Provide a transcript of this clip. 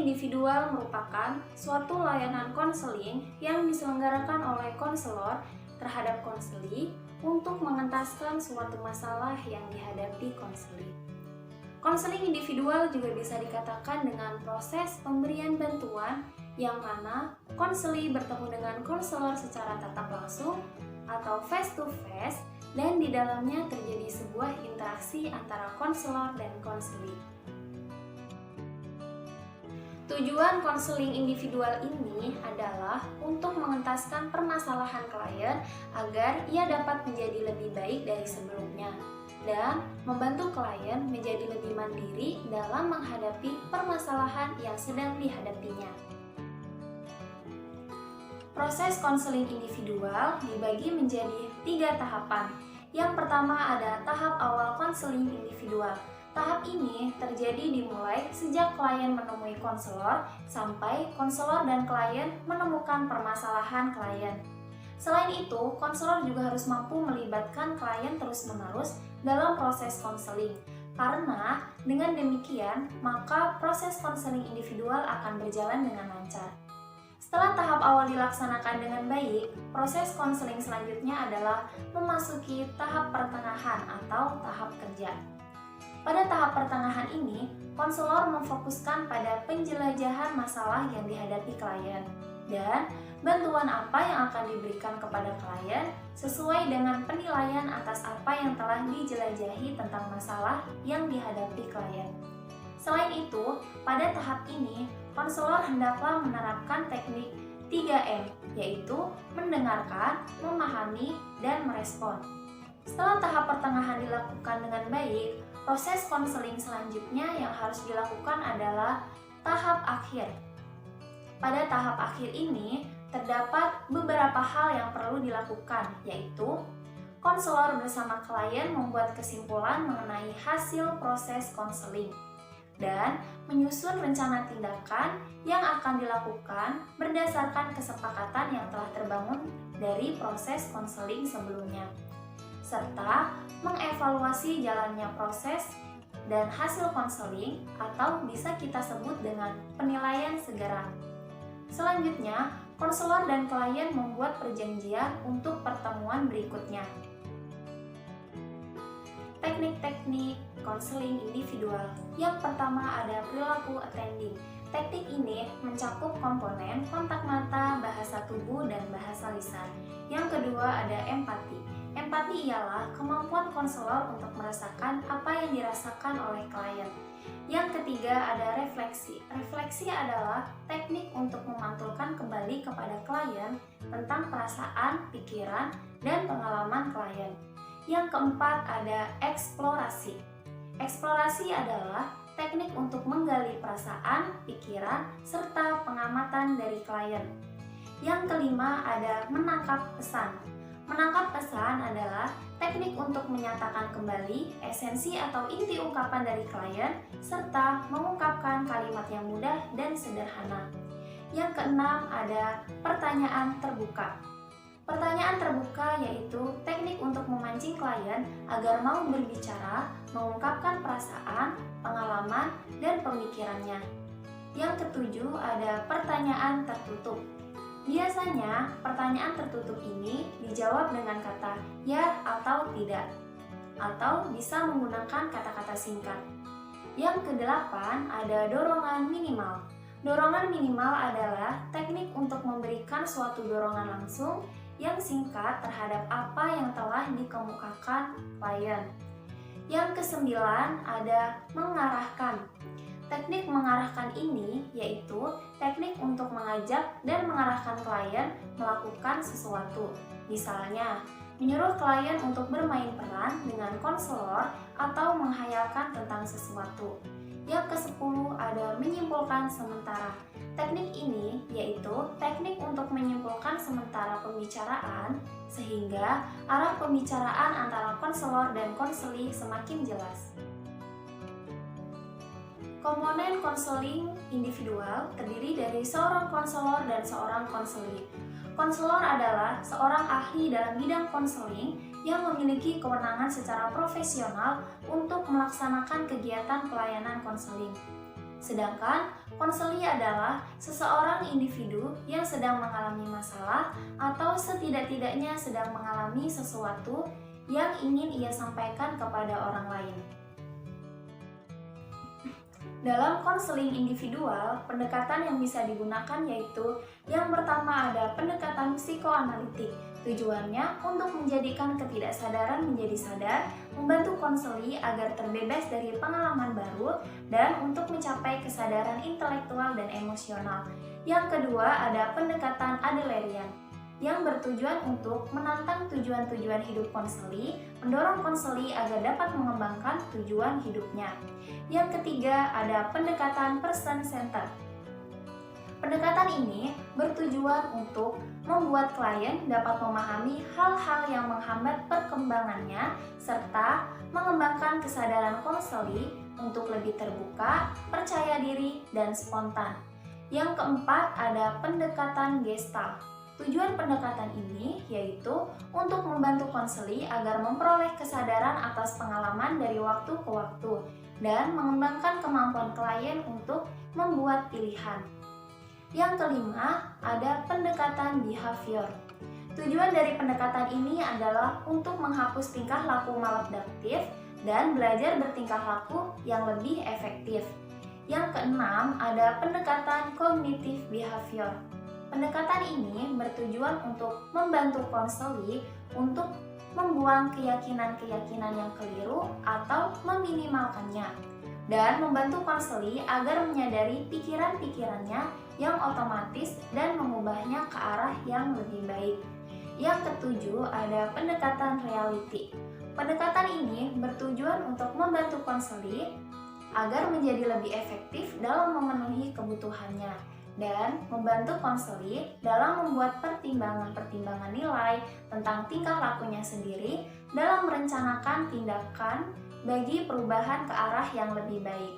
individual merupakan suatu layanan konseling yang diselenggarakan oleh konselor terhadap konseli untuk mengentaskan suatu masalah yang dihadapi konseli. Konseling individual juga bisa dikatakan dengan proses pemberian bantuan yang mana konseli bertemu dengan konselor secara tatap langsung atau face to face, dan di dalamnya terjadi sebuah interaksi antara konselor dan konseli. Tujuan konseling individual ini adalah untuk mengentaskan permasalahan klien agar ia dapat menjadi lebih baik dari sebelumnya dan membantu klien menjadi lebih mandiri dalam menghadapi permasalahan yang sedang dihadapinya. Proses konseling individual dibagi menjadi 3 tahapan. Yang pertama ada tahap awal konseling individual. Tahap ini terjadi dimulai sejak klien menemui konselor sampai konselor dan klien menemukan permasalahan klien. Selain itu, konselor juga harus mampu melibatkan klien terus-menerus dalam proses konseling. Karena dengan demikian, maka proses konseling individual akan berjalan dengan lancar. Setelah tahap awal dilaksanakan dengan baik, proses konseling selanjutnya adalah memasuki tahap pertengahan atau tahap kerja. Pada tahap pertengahan ini, konselor memfokuskan pada penjelajahan masalah yang dihadapi klien dan bantuan apa yang akan diberikan kepada klien sesuai dengan penilaian atas apa yang telah dijelajahi tentang masalah yang dihadapi klien. Selain itu, pada tahap ini, konselor hendaklah menerapkan teknik 3M, yaitu mendengarkan, memahami, dan merespon. Setelah tahap pertengahan dilakukan dengan baik, proses konseling selanjutnya yang harus dilakukan adalah tahap akhir. Pada tahap akhir ini, terdapat beberapa hal yang perlu dilakukan, yaitu konselor bersama klien membuat kesimpulan mengenai hasil proses konseling dan menyusun rencana tindakan yang akan dilakukan berdasarkan kesepakatan yang telah terbangun dari proses konseling sebelumnya, serta mengevaluasi jalannya proses dan hasil konseling atau bisa kita sebut dengan penilaian segera. Selanjutnya, konselor dan klien membuat perjanjian untuk pertemuan berikutnya. Teknik-teknik konseling individual. Yang pertama ada perilaku attending. Teknik ini mencakup komponen kontak mata, bahasa tubuh, dan bahasa lisan. Yang kedua ada empati. Empati ialah kemampuan konselor untuk merasakan apa yang dirasakan oleh klien. Yang ketiga ada refleksi. Refleksi adalah teknik untuk memantulkan kembali kepada klien tentang perasaan, pikiran, dan pengalaman klien. Yang keempat ada eksplorasi. Eksplorasi adalah teknik untuk menggali perasaan, pikiran, serta pengamatan dari klien. Yang kelima ada menangkap pesan. Menangkap pesan adalah teknik untuk menyatakan kembali esensi atau inti ungkapan dari klien, serta mengungkapkan kalimat yang mudah dan sederhana. Yang keenam ada pertanyaan terbuka. Pertanyaan terbuka yaitu teknik untuk memancing klien agar mau berbicara, mengungkapkan perasaan, pengalaman, dan pemikirannya. Yang ketujuh ada pertanyaan tertutup. Biasanya, pertanyaan tertutup ini dijawab dengan kata ya atau tidak, atau bisa menggunakan kata-kata singkat. Yang kedelapan ada dorongan minimal. Dorongan minimal adalah teknik untuk memberikan suatu dorongan langsung yang singkat terhadap apa yang telah dikemukakan klien. Yang kesembilan ada mengarahkan. Teknik mengarahkan ini yaitu teknik untuk mengajak dan mengarahkan klien melakukan sesuatu. Misalnya, menyuruh klien untuk bermain peran dengan konselor atau menghayalkan tentang sesuatu. Yang ke-10 ada menyimpulkan sementara. Teknik ini yaitu teknik untuk menyimpulkan sementara pembicaraan sehingga arah pembicaraan antara konselor dan konseli semakin jelas. Komponen konseling individual terdiri dari seorang konselor dan seorang konseli. Konselor adalah seorang ahli dalam bidang konseling yang memiliki kewenangan secara profesional untuk melaksanakan kegiatan pelayanan konseling. Sedangkan konseli adalah seseorang individu yang sedang mengalami masalah atau setidak-tidaknya sedang mengalami sesuatu yang ingin ia sampaikan kepada orang lain. Dalam konseling individual, pendekatan yang bisa digunakan yaitu yang pertama ada pendekatan psikoanalitik. Tujuannya untuk menjadikan ketidaksadaran menjadi sadar, membantu konseli agar terbebas dari pengalaman baru, dan untuk mencapai kesadaran intelektual dan emosional. Yang kedua ada pendekatan Adlerian, yang bertujuan untuk menantang tujuan-tujuan hidup konseli, mendorong konseli agar dapat mengembangkan tujuan hidupnya. Yang ketiga ada pendekatan person-centered. Pendekatan ini bertujuan untuk membuat klien dapat memahami hal-hal yang menghambat perkembangannya serta mengembangkan kesadaran konseli untuk lebih terbuka, percaya diri, dan spontan. Yang keempat ada pendekatan Gestalt. Tujuan pendekatan ini yaitu untuk membantu konseli agar memperoleh kesadaran atas pengalaman dari waktu ke waktu dan mengembangkan kemampuan klien untuk membuat pilihan. Yang kelima, ada pendekatan behavior. Tujuan dari pendekatan ini adalah untuk menghapus tingkah laku maladaptif dan belajar bertingkah laku yang lebih efektif. Yang keenam, ada pendekatan cognitive behavior. Pendekatan ini bertujuan untuk membantu konseli untuk membuang keyakinan-keyakinan yang keliru atau meminimalkannya, dan membantu konseli agar menyadari pikiran-pikirannya yang otomatis dan mengubahnya ke arah yang lebih baik. Yang ketujuh ada pendekatan reality. Pendekatan ini bertujuan untuk membantu konseli agar menjadi lebih efektif dalam memenuhi kebutuhannya dan membantu konseli dalam membuat pertimbangan-pertimbangan nilai tentang tingkah lakunya sendiri dalam merencanakan tindakan bagi perubahan ke arah yang lebih baik.